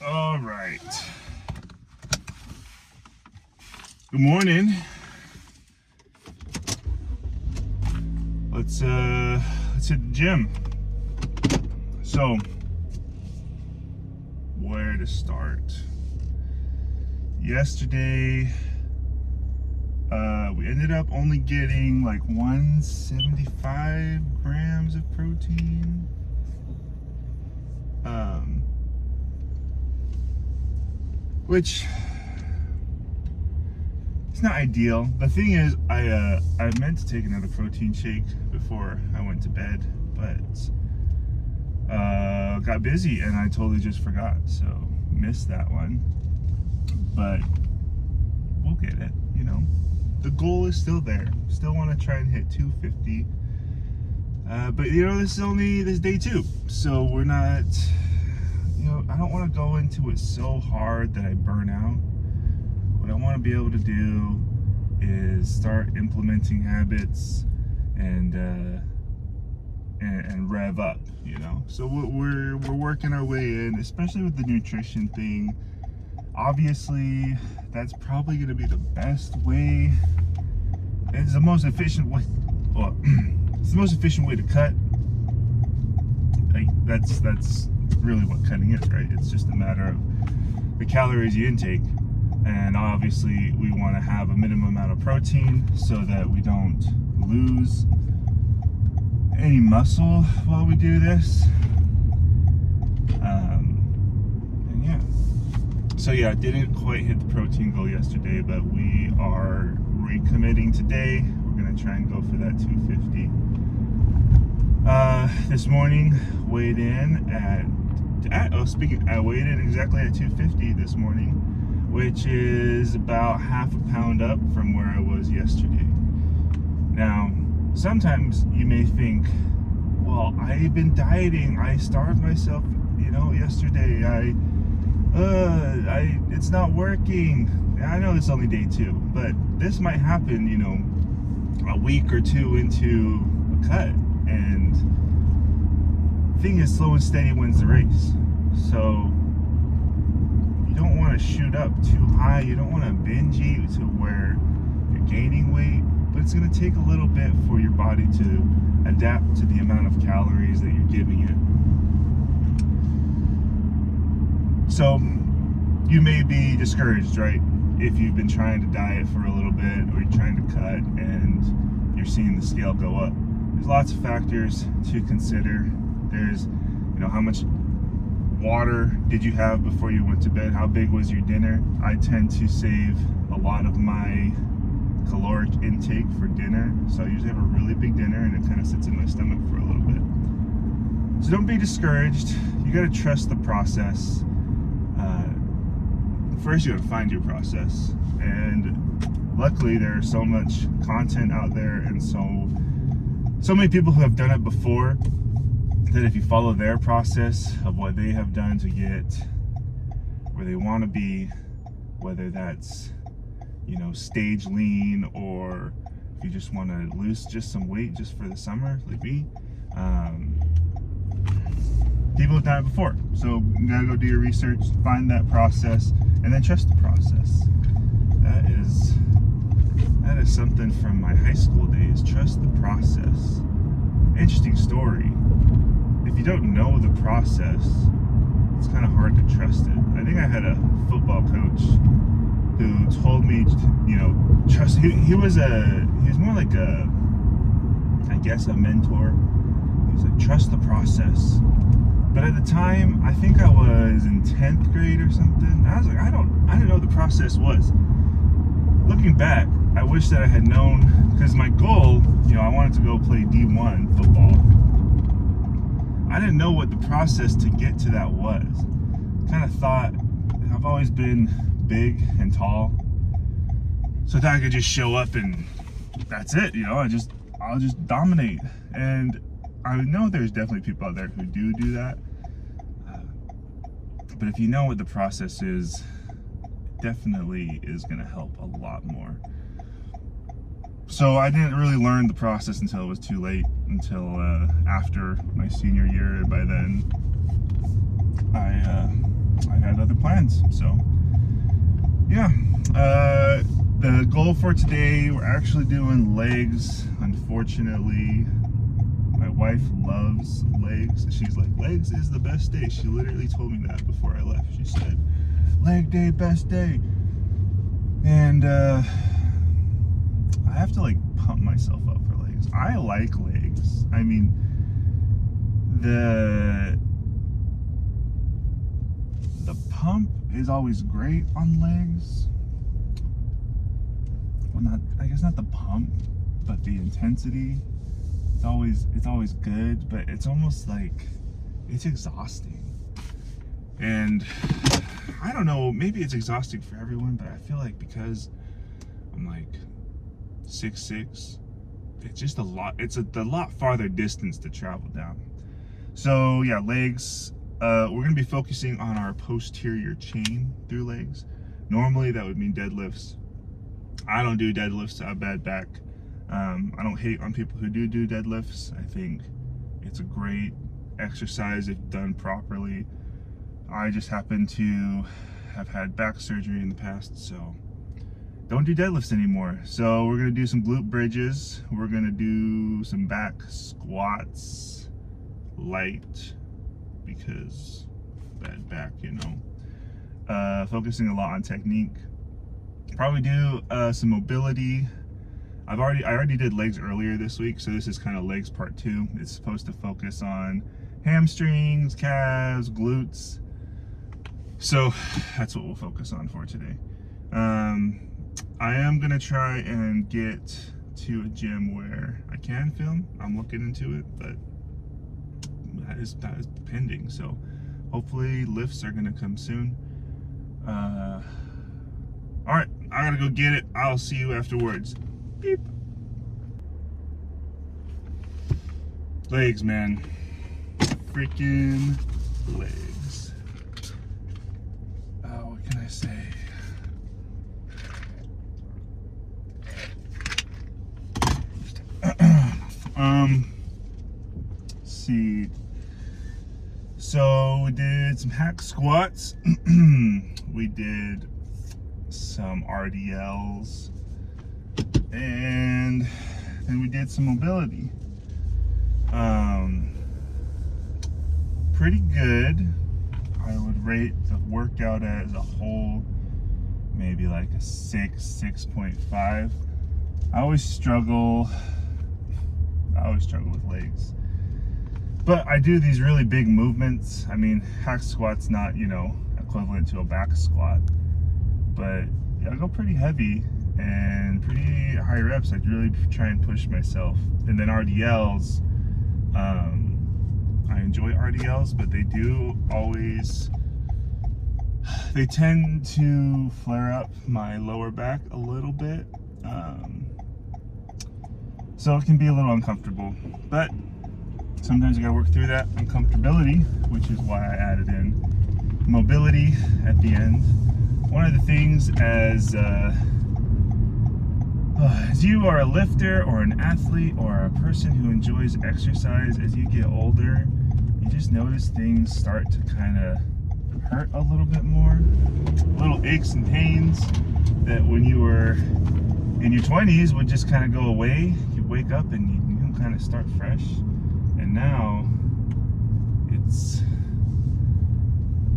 All right. Good morning. Let's hit the gym. So, where to start? Yesterday, we ended up only getting like 175 grams of protein. Which it's not ideal. The thing is, I meant to take another protein shake before I went to bed, but got busy and I totally just forgot, so missed that one. But we'll get it, you know. The goal is still there. Still want to try and hit 250. But you know, this is day 2, so we're not. You know, I don't want to go into it so hard that I burn out. What I want to be able to do is start implementing habits and rev up, you know. So we're working our way in, especially with the nutrition thing. Obviously, that's probably going to be the best way. It's the most efficient way. Well, it's the most efficient way to cut. Like that's really what cutting is, right? It's just a matter of the calories you intake, and obviously we want to have a minimum amount of protein so that we don't lose any muscle while we do this. And yeah, so yeah, I didn't quite hit the protein goal yesterday, but we are recommitting today. We're gonna try and go for that 250. This morning weighed in I weighed in exactly at 250 this morning, which is about half a pound up from where I was yesterday. Now, sometimes you may think, well, I've been dieting, I starved myself, you know, yesterday, it's not working. I know it's only day 2, but this might happen, you know, a week or 2 into a cut, and the thing is, slow and steady wins the race. So you don't want to shoot up too high, you don't want to binge eat to where you're gaining weight, but it's going to take a little bit for your body to adapt to the amount of calories that you're giving it. So you may be discouraged, right? If you've been trying to diet for a little bit, or you're trying to cut and you're seeing the scale go up. There's lots of factors to consider. There's, you know, how much water did you have before you went to bed? How big was your dinner? I tend to save a lot of my caloric intake for dinner, so I usually have a really big dinner and it kind of sits in my stomach for a little bit. So don't be discouraged. You got to trust the process. First, you got to find your process, and luckily there's so much content out there and so many people who have done it before, that if you follow their process of what they have done to get where they want to be, whether that's, you know, stage lean, or if you just want to lose just some weight just for the summer, like me, people have done it before. So you gotta go do your research, find that process, and then trust the process. That is something from my high school days. Trust the process. Interesting story. If you don't know the process, it's kind of hard to trust it. I think I had a football coach who told me, you know, trust. He was more like a mentor. He was like, trust the process. But at the time, I think I was in 10th grade or something. I was like, I didn't know what the process was. Looking back, I wish that I had known, because my goal, you know, I wanted to go play D1 football. I didn't know what the process to get to that was. Kind of thought, I've always been big and tall, so I thought I could just show up and that's it, you know, I'll just dominate. And I know there's definitely people out there who do that, but if you know what the process is, it definitely is going to help a lot more. So I didn't really learn the process until it was too late, until after my senior year. And by then I had other plans. So yeah, the goal for today, we're actually doing legs. Unfortunately, my wife loves legs. She's like, legs is the best day. She literally told me that before I left. She said, leg day, best day. And I have to like pump myself up for legs. I like legs. I mean, the pump is always great on legs. Well, I guess not the pump, but the intensity. It's always good, but it's almost like it's exhausting. And I don't know, maybe it's exhausting for everyone, but I feel like because I'm like 6'6", it's just a lot. It's a lot farther distance to travel down. So yeah, legs. We're gonna be focusing on our posterior chain through legs. Normally that would mean deadlifts. I don't do deadlifts. I have bad back. I don't hate on people who do deadlifts. I think it's a great exercise if done properly. I just happen to have had back surgery in the past, so don't do deadlifts anymore. So we're gonna do some glute bridges. We're gonna do some back squats, light, because bad back, you know. Focusing a lot on technique. Probably do some mobility. I already did legs earlier this week, so this is kind of legs part 2. It's supposed to focus on hamstrings, calves, glutes. So that's what we'll focus on for today. I am gonna try and get to a gym where I can film. I'm looking into it, but that is pending. So hopefully lifts are gonna come soon. All right, I gotta go get it. I'll see you afterwards. Beep. Legs, man. Freaking legs. What can I say? Let's see. So we did some hack squats. We did some RDLs, and then we did some mobility. Pretty good. I would rate the workout as a whole maybe like a 6.5. I always struggle with legs, but I do these really big movements. I mean, hack squat's not, you know, equivalent to a back squat, but yeah, I go pretty heavy and pretty high reps. I really try and push myself. And then RDLs, I enjoy RDLs, but they tend to flare up my lower back a little bit. So it can be a little uncomfortable, but sometimes you gotta work through that uncomfortability, which is why I added in mobility at the end. One of the things as you are a lifter or an athlete or a person who enjoys exercise, as you get older, you just notice things start to kind of hurt a little bit more. Little aches and pains that when you were in your 20s would just kind of go away. You wake up and you kind of start fresh. And now it's,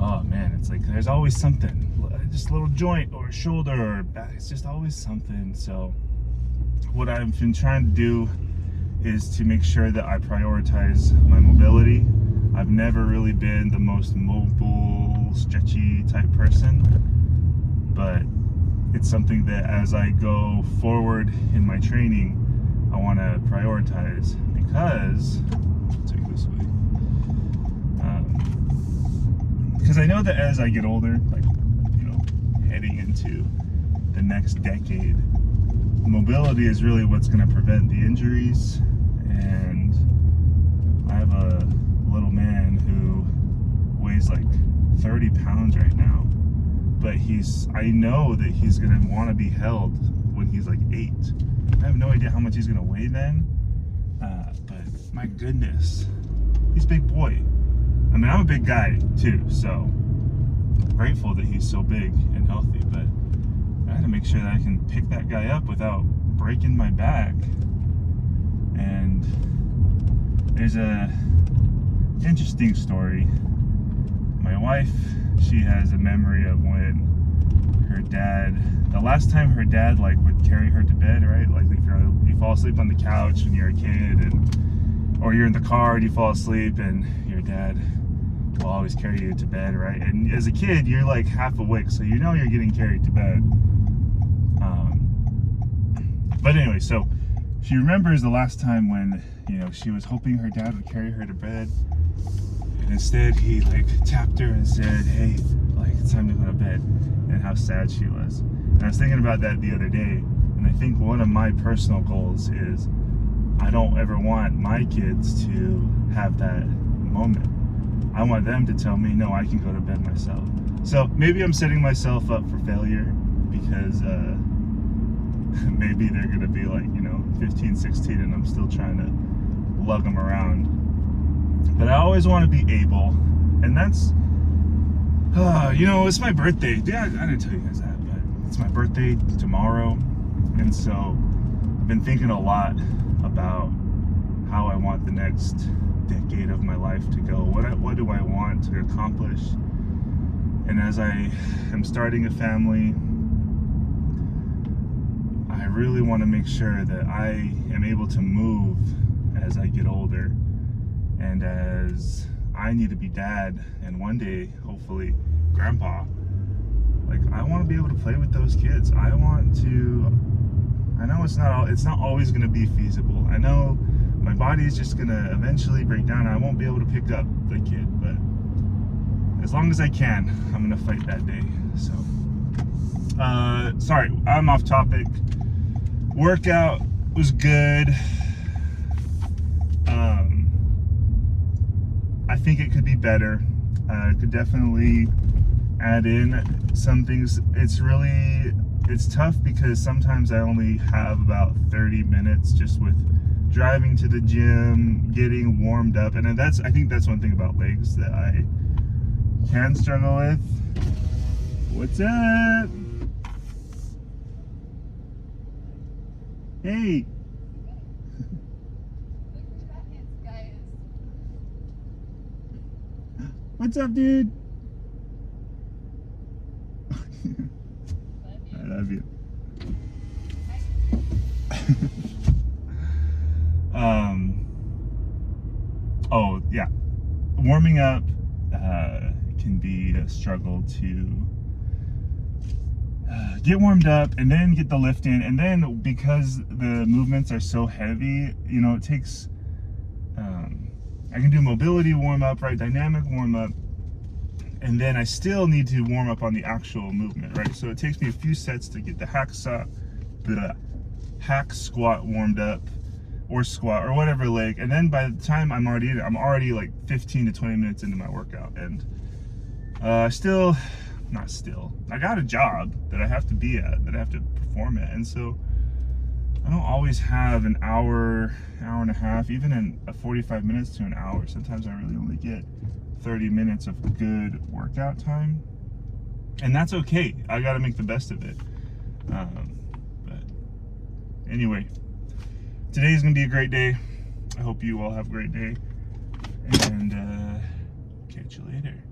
oh man, it's like there's always something. Just a little joint or a shoulder or back. It's just always something. So what I've been trying to do is to make sure that I prioritize my mobility. I've never really been the most mobile, stretchy type person, but it's something that as I go forward in my training, I want to prioritize, because I'll take this way. Because I know that as I get older, like, you know, heading into the next decade, mobility is really what's going to prevent the injuries. And I have a little man who weighs like 30 pounds right now, but I know that he's going to want to be held when he's like 8. I have no idea how much he's going to weigh then, but my goodness, he's a big boy. I mean, I'm a big guy too, so grateful that he's so big and healthy, but I gotta make sure that I can pick that guy up without breaking my back. And there's a interesting story. My wife, she has a memory of when her dad, the last time her dad like would carry her to bed, right? Like if you fall asleep on the couch when you're a kid, or you're in the car and you fall asleep and your dad will always carry you to bed, right? And as a kid, you're like half awake, so you know you're getting carried to bed. But anyway, so she remembers the last time when, you know, she was hoping her dad would carry her to bed, and instead he like tapped her and said, hey, like it's time to go to bed, and how sad she was. And I was thinking about that the other day, and I think one of my personal goals is I don't ever want my kids to have that moment. I want them to tell me, no, I can go to bed myself. So maybe I'm setting myself up for failure because maybe they're gonna be like, you know, 15, 16 and I'm still trying to lug them around. But I always want to be able, and that's, you know, it's my birthday. Yeah, I didn't tell you guys that, but it's my birthday tomorrow. And so I've been thinking a lot about how I want the next decade of my life to go. What do I want to accomplish? And as I am starting a family, I really want to make sure that I am able to move as I get older, and as I need to be dad, and one day hopefully grandpa. Like I want to be able to play with those kids. I know it's not always going to be feasible. I know my body is just going to eventually break down. I won't be able to pick up the kid, but as long as I can, I'm going to fight that day. So sorry, I'm off topic. Workout was good. I think it could be better. Could definitely add in some things. It's tough because sometimes I only have about 30 minutes just with driving to the gym, getting warmed up. And I think that's one thing about legs that I can struggle with. What's up? Hey. What's up, dude? I love you. Oh yeah, warming up can be a struggle to get warmed up and then get the lift in, and then because the movements are so heavy, you know, it takes I can do mobility warm up, right, dynamic warm up, and then I still need to warm up on the actual movement, right? So it takes me a few sets to get the hack squat warmed up, or squat, or whatever leg, and then by the time I'm already like 15 to 20 minutes into my workout, and I got a job that I have to be at, that I have to perform at, and so I don't always have an hour and a half, even in 45 minutes to an hour. Sometimes I really only get 30 minutes of good workout time, and that's okay. I got to make the best of it. But anyway, today's gonna be a great day. I hope you all have a great day, and catch you later.